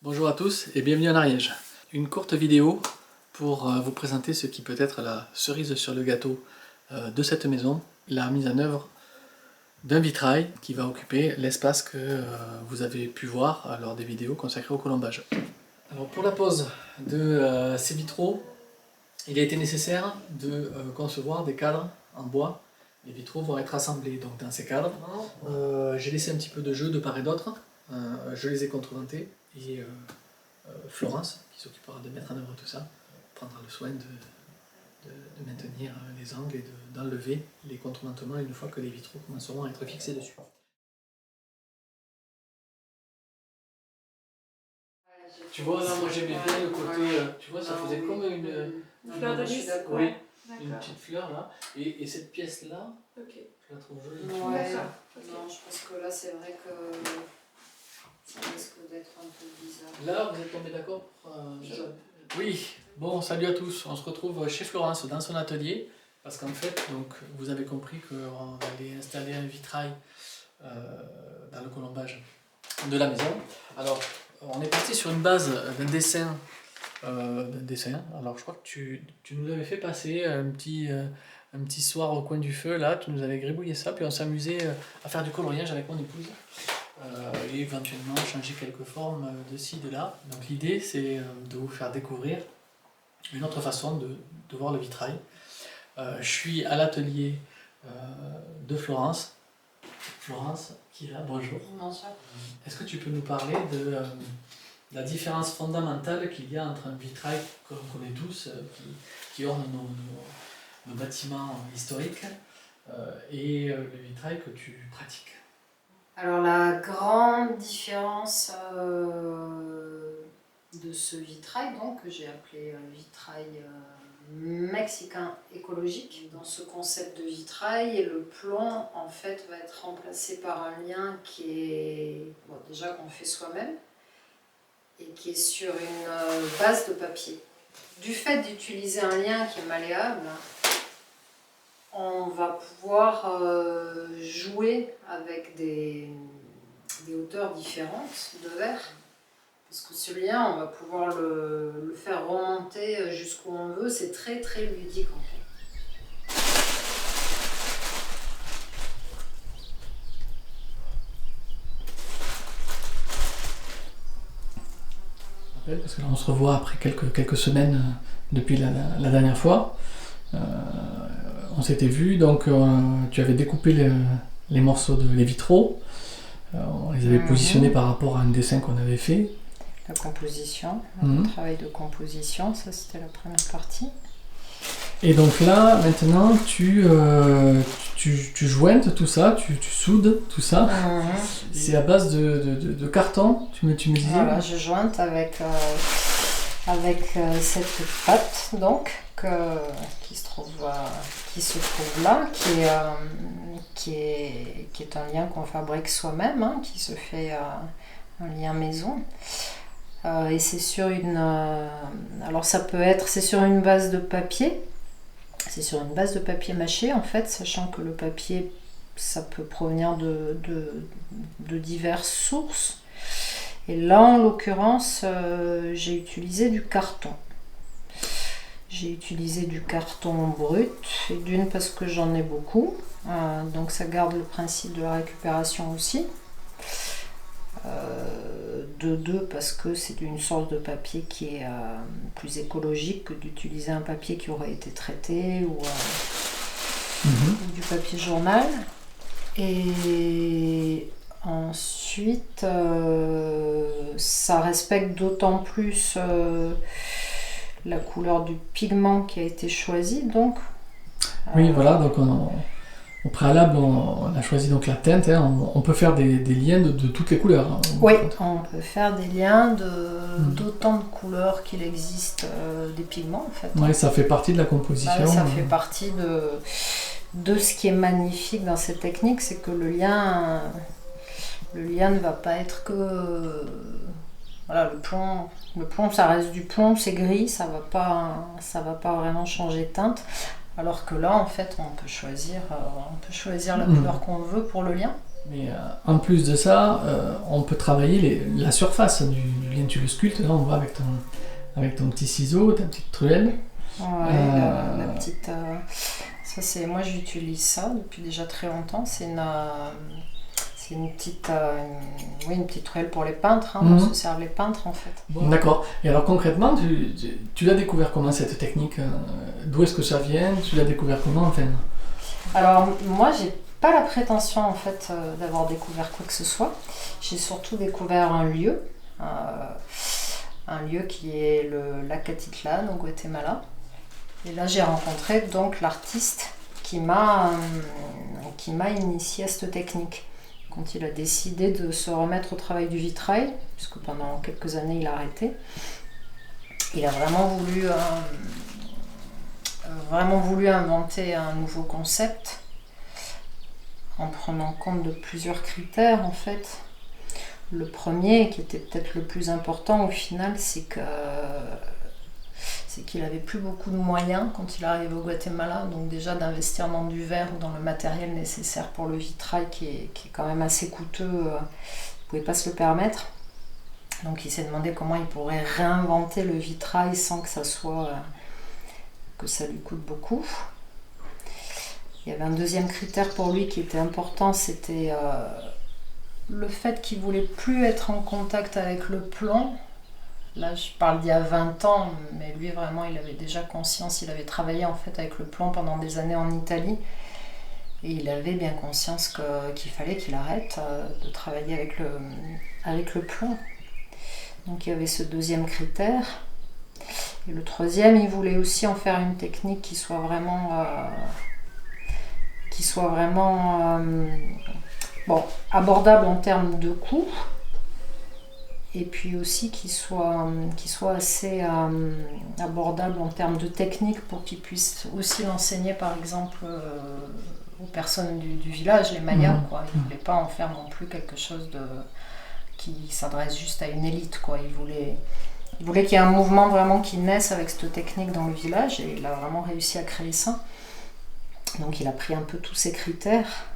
Bonjour à tous et bienvenue en Ariège. Une courte vidéo pour vous présenter ce qui peut être la cerise sur le gâteau de cette maison, la mise en œuvre d'un vitrail qui va occuper l'espace que vous avez pu voir lors des vidéos consacrées au colombage. Alors pour la pose de ces vitraux, il a été nécessaire de concevoir des cadres en bois. Les vitraux vont être assemblés donc dans ces cadres. J'ai laissé un petit peu de jeu de part et d'autre. Je les ai contreventés et Florence, qui s'occupera de mettre en œuvre tout ça, prendra le soin de maintenir les angles et d'enlever les contreventements une fois que les vitraux commenceront à être fixés dessus. Tu vois là, moi j'aimais bien le côté, tu vois, ça faisait comme une fleur de lys. Oui, une petite fleur là. Et cette pièce là, okay. Je la trouve jolie. Ouais, Okay. non, je pense que là c'est vrai que ça risque d'être un peu bizarre. Là, vous êtes tombés d'accord pour, Oui, bon, salut à tous. On se retrouve chez Florence dans son atelier parce qu'en fait, donc, vous avez compris qu'on allait installer un vitrail dans le colombage de la maison. Alors, on est parti sur une base d'un dessin. Alors, je crois que tu nous avais fait passer un petit soir au coin du feu, là, tu nous avais gribouillé ça, puis on s'amusait à faire du coloriage avec mon épouse. Et éventuellement changer quelques formes de ci, de là. Donc l'idée c'est de vous faire découvrir une autre façon de voir le vitrail. Je suis à l'atelier de Florence. Florence, qui est là, bonjour. Bonsoir. Est-ce que tu peux nous parler de la différence fondamentale qu'il y a entre un vitrail que l'on connaît tous, qui orne nos bâtiments historiques, et le vitrail que tu pratiques? Alors la grande différence de ce vitrail, donc, que j'ai appelé vitrail mexicain écologique, dans ce concept de vitrail, le plomb en fait va être remplacé par un lien qui est déjà qu'on fait soi-même et qui est sur une base de papier. Du fait d'utiliser un lien qui est malléable, on va pouvoir jouer avec des hauteurs différentes de verre. Parce que ce lien, on va pouvoir le faire remonter jusqu'où on veut. C'est très très ludique en fait. Parce que là on se revoit après quelques semaines depuis la dernière fois. On s'était vu, donc tu avais découpé les morceaux les vitraux. On les avait positionnés par rapport à un dessin qu'on avait fait. La composition, le travail de composition, ça c'était la première partie. Et donc là, maintenant, tu jointes tout ça, tu soudes tout ça. C'est à base de carton, tu me disais. Voilà, je jointe avec cette pâte donc qui se trouve là, qui est un lien qu'on fabrique soi-même, hein, qui se fait un lien maison. Et c'est sur alors ça peut être, c'est sur une base de papier. C'est sur une base de papier mâché en fait, sachant que le papier ça peut provenir de diverses sources. Et là en l'occurrence j'ai utilisé du carton. J'ai utilisé du carton brut, et d'une parce que j'en ai beaucoup, donc ça garde le principe de la récupération aussi. De deux parce que c'est une sorte de papier qui est plus écologique que d'utiliser un papier qui aurait été traité ou du papier journal. Et ensuite ça respecte d'autant plus la couleur du pigment qui a été choisi, donc oui, voilà, donc au préalable, on a choisi donc la teinte, hein. On peut faire des liens de toutes les couleurs. Hein, oui, on peut faire des liens d'autant de couleurs qu'il existe des pigments en fait. Oui, ça fait partie de la composition. Ça fait partie de ce qui est magnifique dans cette technique, c'est que le lien ne va pas être que... Voilà, le plomb ça reste du plomb, c'est gris, ça va pas vraiment changer de teinte. Alors que là, en fait, on peut choisir la couleur qu'on veut pour le lien. Mais en plus de ça, on peut travailler la surface du lien. Tu le sculptes, là on voit avec ton petit ciseau, ta petite truelle. Ouais, la petite... ça c'est, moi j'utilise ça depuis déjà très longtemps. C'est une petite truelle pour les peintres. On se sert les peintres en fait. Bon. D'accord. Et alors concrètement, tu l'as découvert comment cette technique? D'où est-ce que ça vient? Tu l'as découvert comment enfin? Alors moi j'ai pas la prétention en fait d'avoir découvert quoi que ce soit. J'ai surtout découvert un lieu qui est le lac Atitlan au Guatemala. Et là j'ai rencontré donc l'artiste qui m'a initié à cette technique. Quand il a décidé de se remettre au travail du vitrail, puisque pendant quelques années il a arrêté, il a vraiment voulu inventer un nouveau concept en prenant compte de plusieurs critères en fait. Le premier, qui était peut-être le plus important au final, c'est qu'il n'avait plus beaucoup de moyens quand il arrive au Guatemala, donc déjà d'investir dans du verre ou dans le matériel nécessaire pour le vitrail qui est quand même assez coûteux, il ne pouvait pas se le permettre. Donc il s'est demandé comment il pourrait réinventer le vitrail sans que ça lui coûte beaucoup. Il y avait un deuxième critère pour lui qui était important, c'était le fait qu'il ne voulait plus être en contact avec le plomb. Là, je parle d'il y a 20 ans, mais lui, vraiment, il avait déjà conscience, il avait travaillé en fait avec le plomb pendant des années en Italie. Et il avait bien conscience qu'il fallait qu'il arrête de travailler avec le plomb. Donc il y avait ce deuxième critère. Et le troisième, il voulait aussi en faire une technique qui soit vraiment abordable en termes de coût. Et puis aussi qui soit assez abordable en termes de technique pour qu'il puisse aussi l'enseigner par exemple aux personnes du village, les Mayas. Quoi. Il ne voulait pas en faire non plus quelque chose qui s'adresse juste à une élite. Quoi. Il voulait qu'il y ait un mouvement vraiment qui naisse avec cette technique dans le village et il a vraiment réussi à créer ça. Donc il a pris un peu tous ces critères.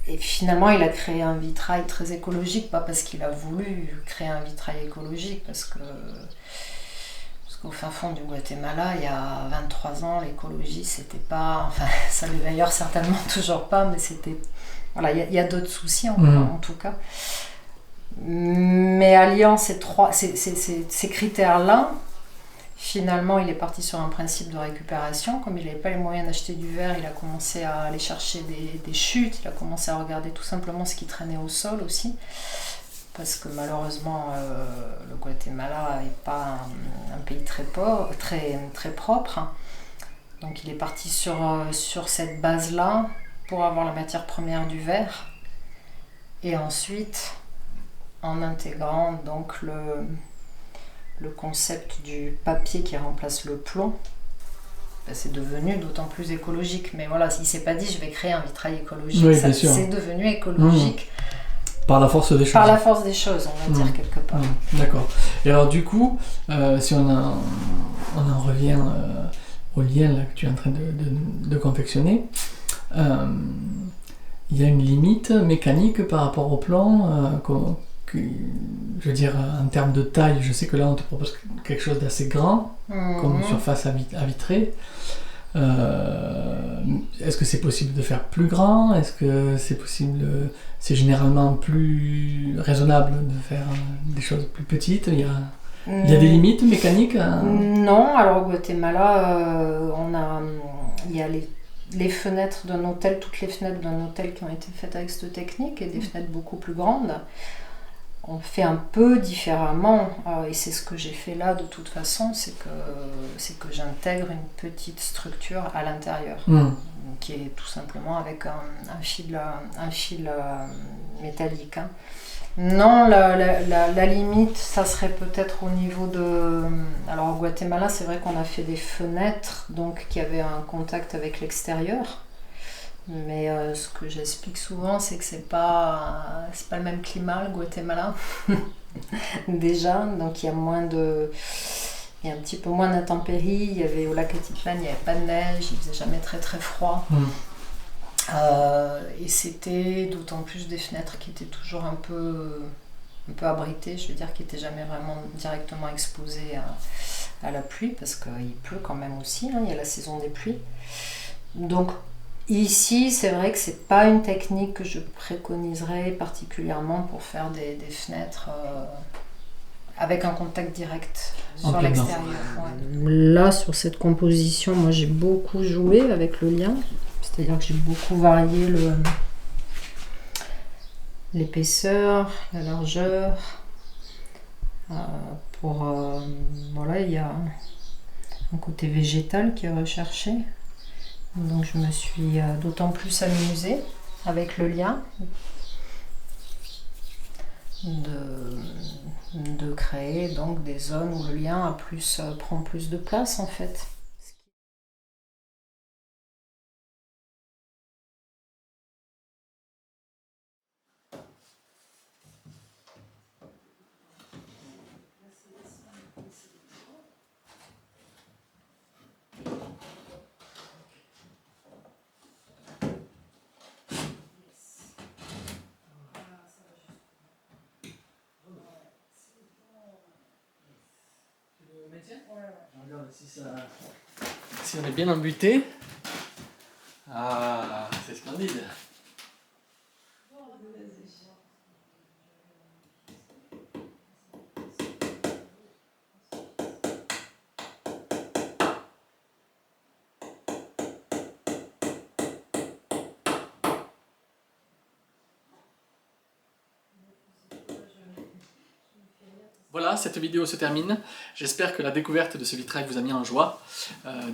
Et finalement, il a créé un vitrail très écologique, pas parce qu'il a voulu créer un vitrail écologique, parce qu'au fin fond du Guatemala, il y a 23 ans, l'écologie, c'était pas... Enfin, ça l'est d'ailleurs certainement toujours pas, mais c'était... Voilà, il y a d'autres soucis en tout cas. Mais alliant ces critères-là, finalement, il est parti sur un principe de récupération. Comme il n'avait pas les moyens d'acheter du verre, il a commencé à aller chercher des chutes, il a commencé à regarder tout simplement ce qui traînait au sol aussi. Parce que malheureusement, le Guatemala n'est pas un pays très propre. Donc il est parti sur cette base-là pour avoir la matière première du verre. Et ensuite, en intégrant donc le concept du papier qui remplace le plomb, c'est devenu d'autant plus écologique. Mais voilà, il ne s'est pas dit je vais créer un vitrail écologique. Oui, c'est devenu écologique. Par la force des choses. Par la force des choses, on va dire quelque part. D'accord. Et alors du coup, si on en revient au lien là, que tu es en train de confectionner, il y a une limite mécanique par rapport au plomb je veux dire, en termes de taille, je sais que là on te propose quelque chose d'assez grand, comme une surface à vitrer. Est-ce que c'est possible de faire plus grand? Est-ce que c'est possible, c'est généralement plus raisonnable de faire des choses plus petites? Il y a des limites mécaniques Non, alors au Guatemala, il y a les fenêtres d'un hôtel, toutes les fenêtres d'un hôtel qui ont été faites avec cette technique, et des fenêtres beaucoup plus grandes. On fait un peu différemment, et c'est ce que j'ai fait là de toute façon, c'est que j'intègre une petite structure à l'intérieur, qui est tout simplement avec un fil métallique. Non, la limite, ça serait peut-être au niveau de... Alors au Guatemala, c'est vrai qu'on a fait des fenêtres donc, qui avaient un contact avec l'extérieur. Mais ce que j'explique souvent, c'est que c'est pas le même climat, le Guatemala, déjà. Donc il y a moins de il y a un petit peu moins d'intempéries. Il y avait au lac Atitlane, il n'y avait pas de neige, il faisait jamais très très froid. Et c'était d'autant plus des fenêtres qui étaient toujours un peu abritées, je veux dire, qui n'étaient jamais vraiment directement exposées à la pluie, parce qu'il pleut quand même aussi, hein, il y a la saison des pluies. Donc ici, c'est vrai que c'est pas une technique que je préconiserais particulièrement pour faire des fenêtres avec un contact direct sur l'extérieur. Ouais. Là, sur cette composition, moi j'ai beaucoup joué avec le lien, c'est-à-dire que j'ai beaucoup varié l'épaisseur, la largeur. Voilà, il y a un côté végétal qui est recherché. Donc je me suis d'autant plus amusée avec le lien de créer donc des zones où le lien prend plus de place en fait. Regarde si on est bien embuté. Ah, c'est splendide. Voilà, cette vidéo se termine. J'espère que la découverte de ce vitrail vous a mis en joie.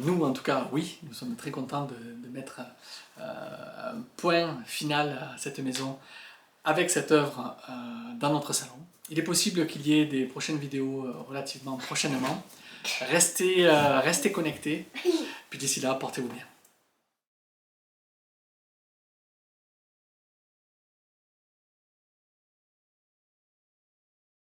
Nous, en tout cas, oui, nous sommes très contents de mettre un point final à cette maison avec cette œuvre dans notre salon. Il est possible qu'il y ait des prochaines vidéos relativement prochainement. Restez connectés, puis d'ici là, portez-vous bien.